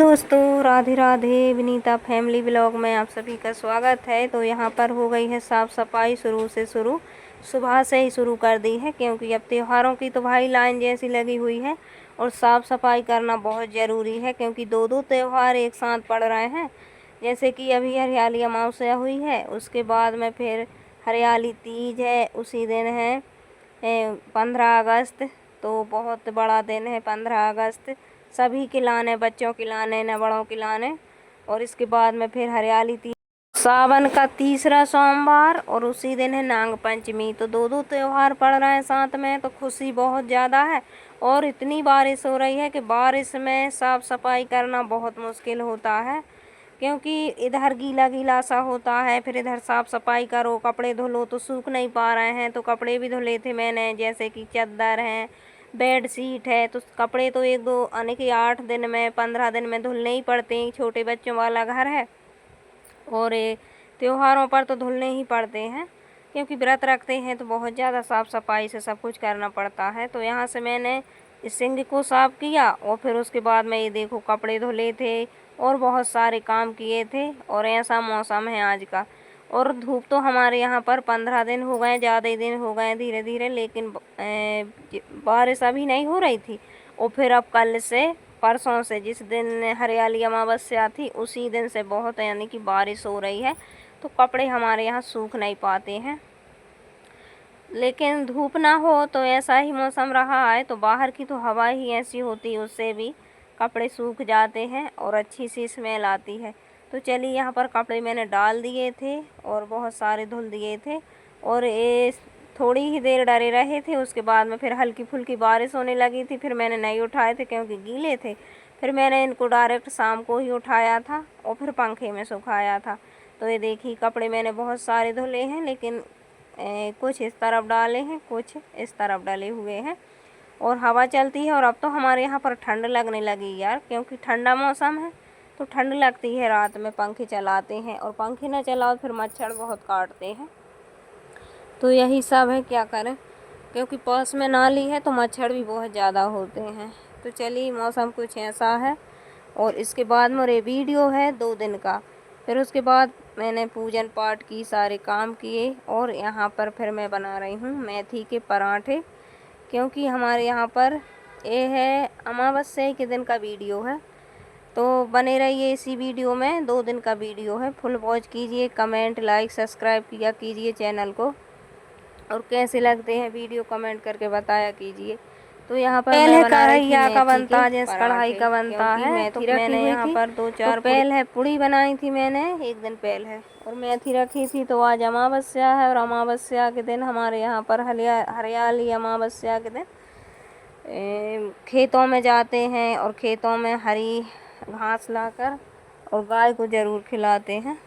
दोस्तों, Radhe Radhe. Vinita family blog में आप सभी का स्वागत है। तो यहाँ पर हो गई है साफ़ सफाई शुरू सुबह से ही शुरू कर दी है, क्योंकि अब त्योहारों की तो भाई लाइन जैसी लगी हुई है और साफ़ सफाई करना बहुत ज़रूरी है, क्योंकि दो त्यौहार एक साथ पड़ रहे हैं। जैसे कि अभी हरियाली अमावस्या हुई है, उसके बाद में फिर हरियाली तीज है, उसी दिन है 15 अगस्त। तो बहुत बड़ा दिन है 15 अगस्त, सभी के लाने, बच्चों के लाने, न बड़ों के लाने। और इसके बाद में फिर हरियाली सावन का तीसरा सोमवार, और उसी दिन है नाग पंचमी। तो दो त्योहार पड़ रहे हैं साथ में, तो खुशी बहुत ज़्यादा है। और इतनी बारिश हो रही है कि बारिश में साफ़ सफाई करना बहुत मुश्किल होता है, क्योंकि इधर गीला गीला सा होता है, फिर इधर साफ़ सफाई करो, कपड़े धो लो तो सूख नहीं पा रहे हैं। तो कपड़े भी धुले थे मैंने, जैसे कि चादर है, बेड शीट है। तो कपड़े तो एक दो आने के 8 दिन में 15 दिन में धुलने ही पड़ते हैं, छोटे बच्चों वाला घर है और ये त्योहारों पर तो धुलने ही पड़ते हैं, क्योंकि व्रत रखते हैं तो बहुत ज़्यादा साफ़ सफाई से सब कुछ करना पड़ता है। तो यहाँ से मैंने इस सिंक को साफ़ किया और फिर उसके बाद में ये देखो कपड़े धुले थे और बहुत सारे काम किए थे। और ऐसा मौसम है आज का। और धूप तो हमारे यहाँ पर 15 दिन हो गए, ज़्यादा ही दिन हो गए धीरे धीरे, लेकिन बारिश अभी नहीं हो रही थी। और फिर अब कल से, परसों से, जिस दिन हरियाली अमावस्या थी उसी दिन से बहुत, यानी कि बारिश हो रही है। तो कपड़े हमारे यहाँ सूख नहीं पाते हैं। लेकिन धूप ना हो तो ऐसा ही मौसम रहा है, तो बाहर की तो हवा ही ऐसी होती है, उससे भी कपड़े सूख जाते हैं और अच्छी सी स्मेल आती है। तो चलिए, यहाँ पर कपड़े मैंने डाल दिए थे और बहुत सारे धुल दिए थे। और ये थोड़ी ही देर डरे रहे थे, उसके बाद में फिर हल्की फुल्की बारिश होने लगी थी। फिर मैंने नहीं उठाए थे क्योंकि गीले थे। फिर मैंने इनको डायरेक्ट शाम को ही उठाया था और फिर पंखे में सुखाया था। तो ये देखिए, कपड़े मैंने बहुत सारे धुले हैं, लेकिन कुछ इस तरफ डाले हैं, कुछ इस तरफ डाले हुए हैं। और हवा चलती है। और अब तो हमारे यहाँ पर ठंड लगने लगी यार, क्योंकि ठंडा मौसम है तो ठंड लगती है। रात में पंखे चलाते हैं, और पंखे ना चलाओ फिर मच्छर बहुत काटते हैं। तो यही सब है, क्या करें, क्योंकि पास में नाली है तो मच्छर भी बहुत ज़्यादा होते हैं। तो चलिए, मौसम कुछ ऐसा है। और इसके बाद मेरे वीडियो है 2 दिन का। फिर उसके बाद मैंने पूजन पाठ की, सारे काम किए। और यहाँ पर फिर मैं बना रही हूँ मेथी के पराठे, क्योंकि हमारे यहाँ पर ये है अमावस्या के दिन का वीडियो है। तो बने रहिए इसी वीडियो में, 2 दिन का वीडियो है। फुल वॉच कीजिए, कमेंट, लाइक, सब्सक्राइब किया कीजिए चैनल को। और कैसे लगते हैं वीडियो कमेंट करके बताया कीजिए। तो यहाँ पर मैं बना रही थी मेथी का बनता, जैसे कढ़ाई का बनता है। तो मैंने यहाँ पर 2-4 पहल है पूड़ी बनाई थी मैंने, एक दिन पहल है, और मेथी रखी थी। तो आज अमावस्या है, और अमावस्या के दिन हमारे यहाँ पर हरियाली अमावस्या के दिन खेतों में जाते हैं और खेतों में हरी घास लाकर और गाय को ज़रूर खिलाते हैं।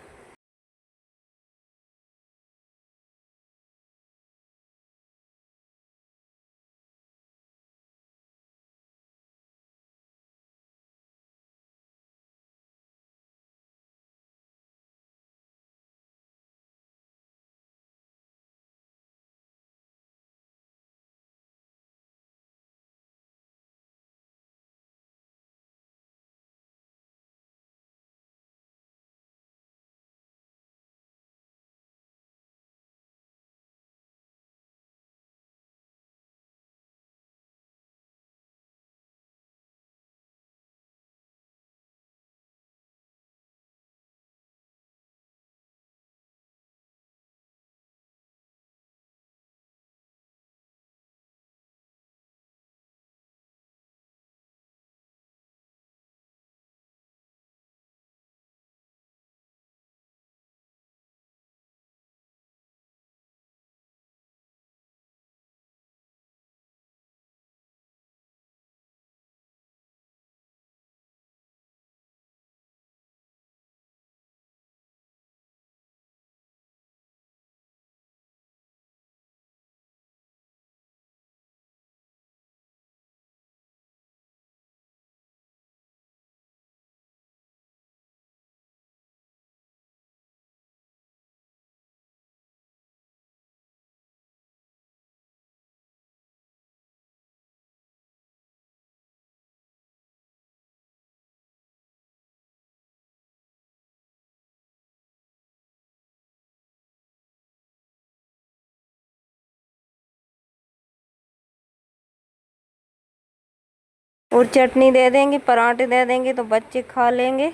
और चटनी दे देंगे, पराठे दे देंगे तो बच्चे खा लेंगे।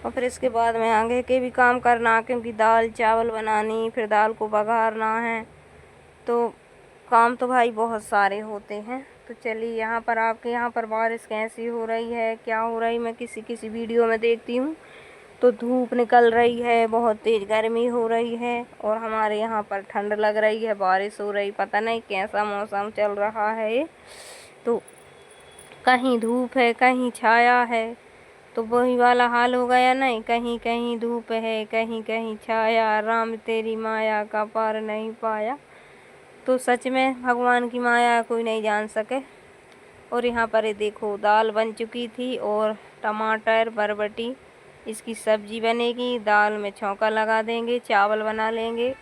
और फिर इसके बाद में आगे के भी काम करना, क्योंकि दाल चावल बनानी, फिर दाल को बघारना है, तो काम तो भाई बहुत सारे होते हैं। तो चलिए, यहाँ पर आपके यहाँ पर बारिश कैसी हो रही है, क्या हो रही, मैं किसी वीडियो में देखती हूँ तो धूप निकल रही है, बहुत तेज़ गर्मी हो रही है, और हमारे यहाँ पर ठंड लग रही है, बारिश हो रही, पता नहीं कैसा मौसम चल रहा है ये। तो कहीं धूप है, कहीं छाया है, तो वही वाला हाल हो गया नहीं, कहीं कहीं धूप है, कहीं कहीं छाया, राम तेरी माया का पार नहीं पाया। तो सच में भगवान की माया कोई नहीं जान सके। और यहाँ पर ये देखो, दाल बन चुकी थी और टमाटर बरबटी इसकी सब्जी बनेगी, दाल में छौंका लगा देंगे, चावल बना लेंगे।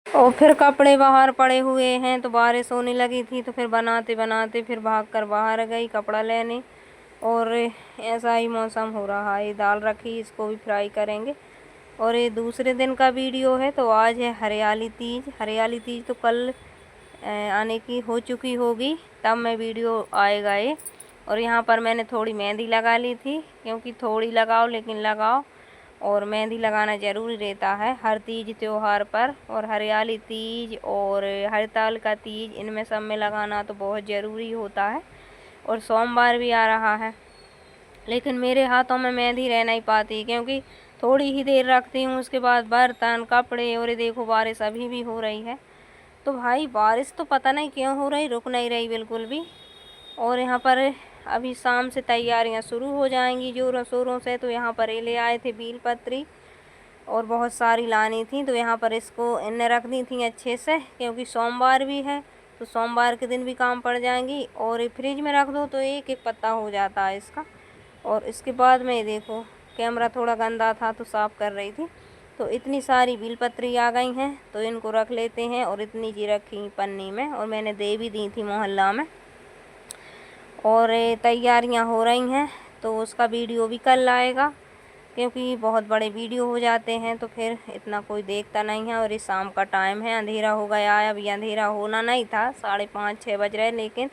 और फिर कपड़े बाहर पड़े हुए हैं, तो बारिश होने लगी थी, तो फिर बनाते बनाते फिर भागकर बाहर गई कपड़ा लेने। और ऐसा ही मौसम हो रहा है। दाल रखी, इसको भी फ्राई करेंगे। और ये दूसरे दिन का वीडियो है। तो आज है हरियाली तीज। हरियाली तीज तो कल आने की हो चुकी होगी, तब मैं वीडियो आएगा ये। और यहाँ पर मैंने थोड़ी मेहंदी लगा ली थी, क्योंकि थोड़ी लगाओ लेकिन लगाओ, और मेहंदी लगाना ज़रूरी रहता है हर तीज त्योहार पर। और हरियाली तीज और हड़ताल का तीज, इनमें सब में लगाना तो बहुत ज़रूरी होता है। और सोमवार भी आ रहा है, लेकिन मेरे हाथों में मेहंदी रह नहीं पाती, क्योंकि थोड़ी ही देर रखती हूँ, उसके बाद बर्तन कपड़े। और ये देखो, बारिश अभी भी हो रही है। तो भाई बारिश तो पता नहीं क्यों हो रही, रुक नहीं रही बिल्कुल भी। और यहाँ पर अभी शाम से तैयारियाँ शुरू हो जाएंगी जोरों शोरों से। तो यहाँ पर ये ले आए थे बील पत्री, और बहुत सारी लानी थी, तो यहाँ पर इसको इन्हें रख दी थी अच्छे से, क्योंकि सोमवार भी है, तो सोमवार के दिन भी काम पड़ जाएंगी। और ये फ्रिज में रख दो तो एक एक पत्ता हो जाता है इसका। और इसके बाद में देखो, कैमरा थोड़ा गंदा था तो साफ़ कर रही थी। तो इतनी सारी बील पत्री आ गई हैं, तो इनको रख लेते हैं। और इतनी जी रखी पन्नी में, और मैंने दे भी दी थी मोहल्ला में। और तैयारियां हो रही हैं, तो उसका वीडियो भी कल आएगा, क्योंकि बहुत बड़े वीडियो हो जाते हैं तो फिर इतना कोई देखता नहीं है। और ये शाम का टाइम है, अंधेरा हो गया है। अभी अंधेरा होना नहीं था, 5:30-6 बज रहे, लेकिन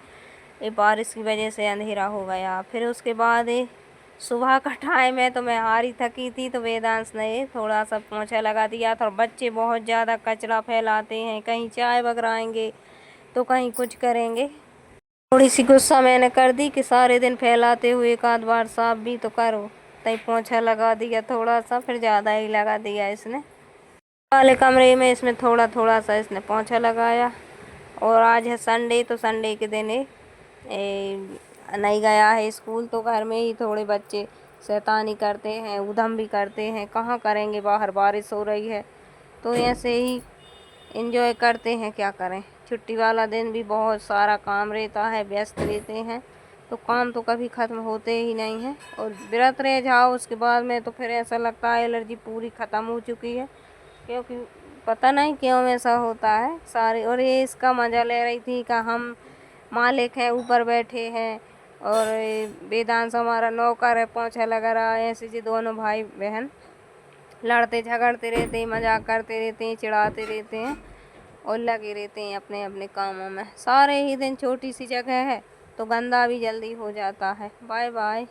ये बारिश की वजह से अंधेरा हो गया। फिर उसके बाद सुबह का टाइम है, तो मैं हारी थकी थी, तो वेदांश ने थोड़ा सा पोंछा लगा दिया था। और बच्चे बहुत ज़्यादा कचरा फैलाते हैं, कहीं चाय बगराएंगे तो कहीं कुछ करेंगे। थोड़ी सी गुस्सा मैंने कर दी कि सारे दिन फैलाते हुए एक आध बार साफ भी तो करो। तई पोंछा लगा दिया थोड़ा सा, फिर ज़्यादा ही लगा दिया इसने। वाले कमरे में इसमें थोड़ा थोड़ा सा इसने पोंछा लगाया। और आज है संडे, तो संडे के दिन नहीं गया है स्कूल, तो घर में ही थोड़े बच्चे शैतानी करते हैं, उधम भी करते हैं। कहाँ करेंगे, बाहर बारिश हो रही है, तो ऐसे ही एंजॉय करते हैं, क्या करें। छुट्टी वाला दिन भी बहुत सारा काम रहता है, व्यस्त रहते हैं, तो काम तो कभी ख़त्म होते ही नहीं हैं। और व्रत रह जाओ उसके बाद में तो फिर ऐसा लगता है एलर्जी पूरी ख़त्म हो चुकी है, क्योंकि पता नहीं क्यों ऐसा होता है सारे। और ये इसका मज़ा ले रही थी कि हम मालिक हैं, ऊपर बैठे हैं, और वेदांश हमारा नौकर है, पोंछा लगा रहा है। ऐसे जी दोनों भाई बहन लड़ते झगड़ते रहते हैं, मजाक करते रहते हैं, चिढ़ाते रहते हैं, और लगे रहते हैं अपने अपने कामों में सारे ही दिन। छोटी सी जगह है तो गंदा भी जल्दी हो जाता है। Bye bye.